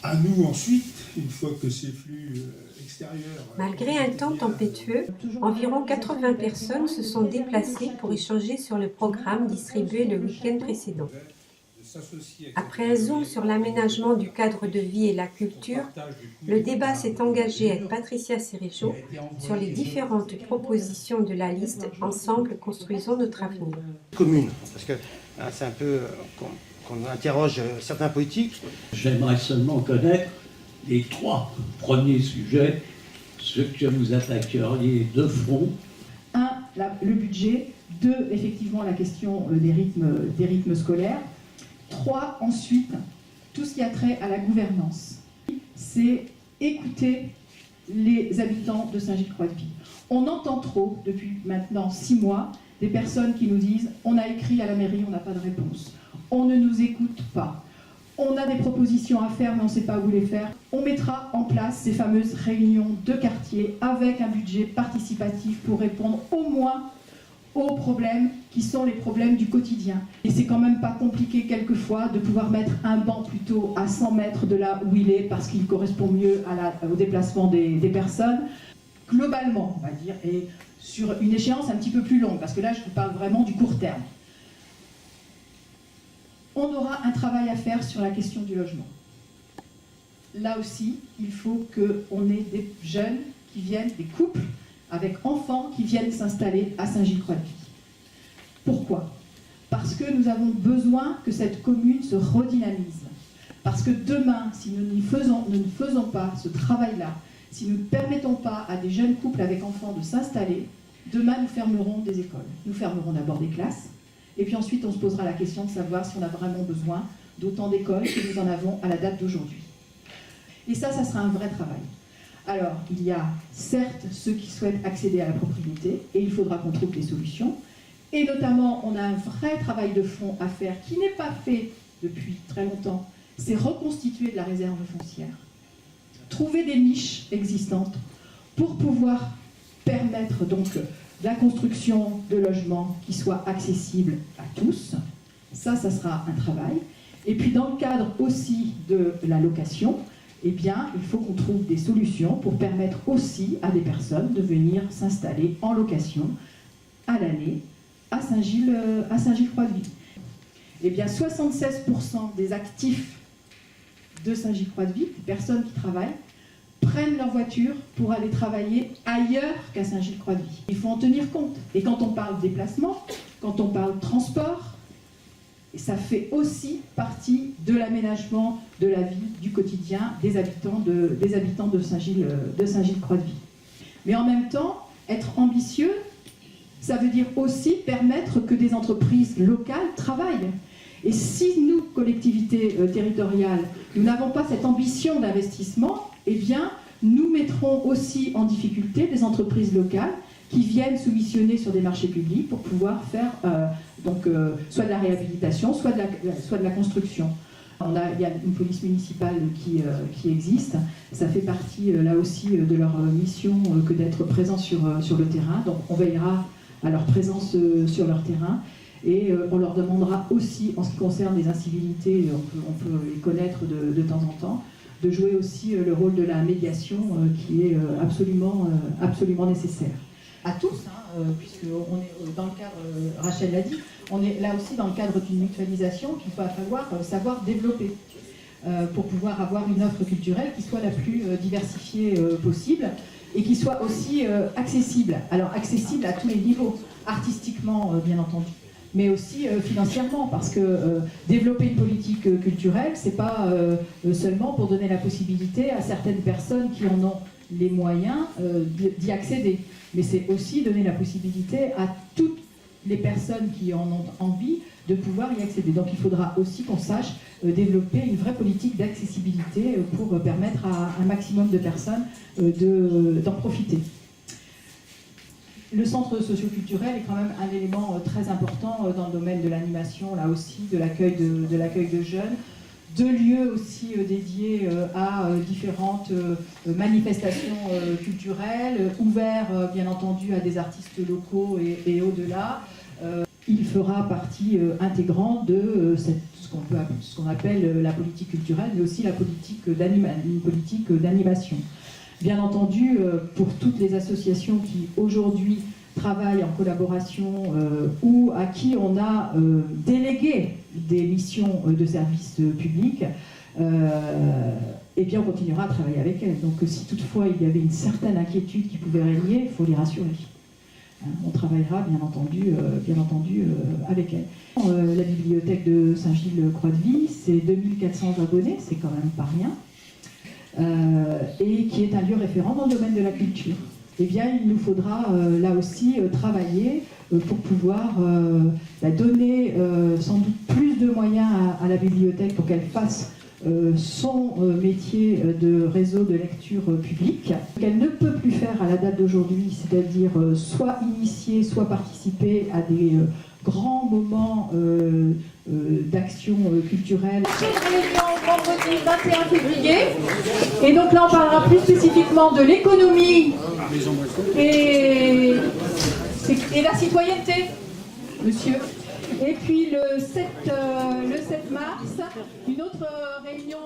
À nous ensuite, une fois que ces flux extérieurs... Malgré un temps tempétueux, environ 80 personnes se sont déplacées pour échanger sur le programme distribué le week-end précédent. Après un zoom sur l'aménagement du cadre de vie et la culture, le débat s'est engagé avec Patricia Cerejo sur les différentes propositions de la liste « Ensemble, construisons notre avenir ». Commune, parce que c'est un peu qu'on interroge certains politiques. J'aimerais seulement connaître les 3 premiers sujets, ce que vous attaqueriez de front. 1, le budget. 2, effectivement, la question des rythmes scolaires. 3, ensuite, tout ce qui a trait à la gouvernance. C'est écouter les habitants de Saint-Gilles-Croix-de-Vie. On entend trop, depuis maintenant 6 mois, des personnes qui nous disent « on a écrit à la mairie, on n'a pas de réponse ». On ne nous écoute pas. On a des propositions à faire, mais on ne sait pas où les faire. On mettra en place ces fameuses réunions de quartier avec un budget participatif pour répondre au moins aux problèmes qui sont les problèmes du quotidien. Et c'est quand même pas compliqué quelquefois de pouvoir mettre un banc plutôt à 100 mètres de là où il est parce qu'il correspond mieux au déplacement des personnes. Globalement, on va dire, et sur une échéance un petit peu plus longue, parce que là je vous parle vraiment du court terme. On aura un travail à faire sur la question du logement. Là aussi, il faut qu'on ait des jeunes qui viennent, des couples avec enfants qui viennent s'installer à Saint-Gilles-Croix-de-Vie. Pourquoi? Parce que nous avons besoin que cette commune se redynamise. Parce que demain, si nous ne faisons pas ce travail-là, si nous ne permettons pas à des jeunes couples avec enfants de s'installer, demain nous fermerons des écoles. Nous fermerons d'abord des classes, et puis ensuite on se posera la question de savoir si on a vraiment besoin d'autant d'écoles que nous en avons à la date d'aujourd'hui. Et ça sera un vrai travail. Alors, il y a certes ceux qui souhaitent accéder à la propriété, et il faudra qu'on trouve des solutions. Et notamment, on a un vrai travail de fond à faire qui n'est pas fait depuis très longtemps, c'est reconstituer de la réserve foncière. Trouver des niches existantes pour pouvoir permettre donc la construction de logements qui soient accessibles à tous. Ça sera un travail. Et puis dans le cadre aussi de la location, eh bien, il faut qu'on trouve des solutions pour permettre aussi à des personnes de venir s'installer en location à l'année à Saint-Gilles-Croix-de-Vie. Eh bien, 76% des actifs de Saint-Gilles-Croix-de-Vie, des personnes qui travaillent, prennent leur voiture pour aller travailler ailleurs qu'à Saint-Gilles-Croix-de-Vie. Il faut en tenir compte. Et quand on parle déplacement, quand on parle transport, ça fait aussi partie de l'aménagement de la vie, du quotidien des habitants de Saint-Gilles-Croix-de-Vie. Mais en même temps, être ambitieux, ça veut dire aussi permettre que des entreprises locales travaillent. Et si nous, collectivités territoriales, nous n'avons pas cette ambition d'investissement, eh bien, nous mettrons aussi en difficulté des entreprises locales qui viennent soumissionner sur des marchés publics pour pouvoir faire soit de la réhabilitation, soit de la construction. Il y a une police municipale qui existe. Ça fait partie là aussi de leur mission que d'être présent sur le terrain. Donc on veillera à leur présence sur leur terrain. Et on leur demandera aussi, en ce qui concerne les incivilités, on peut les connaître de temps en temps, de jouer aussi le rôle de la médiation qui est absolument nécessaire. À tous, puisqu'on est dans le cadre, Rachel l'a dit, on est là aussi dans le cadre d'une mutualisation qu'il va falloir savoir développer pour pouvoir avoir une offre culturelle qui soit la plus diversifiée possible et qui soit aussi accessible. Alors accessible à tous les niveaux, artistiquement bien entendu, mais aussi financièrement, parce que développer une politique culturelle, c'est pas seulement pour donner la possibilité à certaines personnes qui en ont les moyens d'y accéder, mais c'est aussi donner la possibilité à toutes les personnes qui en ont envie de pouvoir y accéder. Donc il faudra aussi qu'on sache développer une vraie politique d'accessibilité pour permettre à un maximum de personnes d'en profiter. Le centre socioculturel est quand même un élément très important dans le domaine de l'animation, là aussi, de l'accueil de jeunes, 2 lieux aussi dédiés à différentes manifestations culturelles, ouverts bien entendu à des artistes locaux et au-delà. Il fera partie intégrante de ce qu'on appelle la politique culturelle, mais aussi la politique d'animation. Bien entendu, pour toutes les associations qui aujourd'hui travaillent en collaboration ou à qui on a délégué des missions de service public, eh bien on continuera à travailler avec elles. Donc si toutefois il y avait une certaine inquiétude qui pouvait régner, il faut les rassurer. On travaillera bien entendu avec elles. La bibliothèque de Saint-Gilles-Croix-de-Vie, c'est 2400 abonnés, c'est quand même pas rien, et qui est un lieu référent dans le domaine de la culture. Eh bien, il nous faudra là aussi travailler pour pouvoir donner sans doute plus de moyens à la bibliothèque pour qu'elle fasse son métier de réseau de lecture publique, qu'elle ne peut plus faire à la date d'aujourd'hui, c'est-à-dire soit initier, soit participer à des grands moments d'action culturelle. Réunion vendredi 21 février, et donc là on parlera plus spécifiquement de l'économie et la citoyenneté, monsieur. Et puis le 7 mars, une autre réunion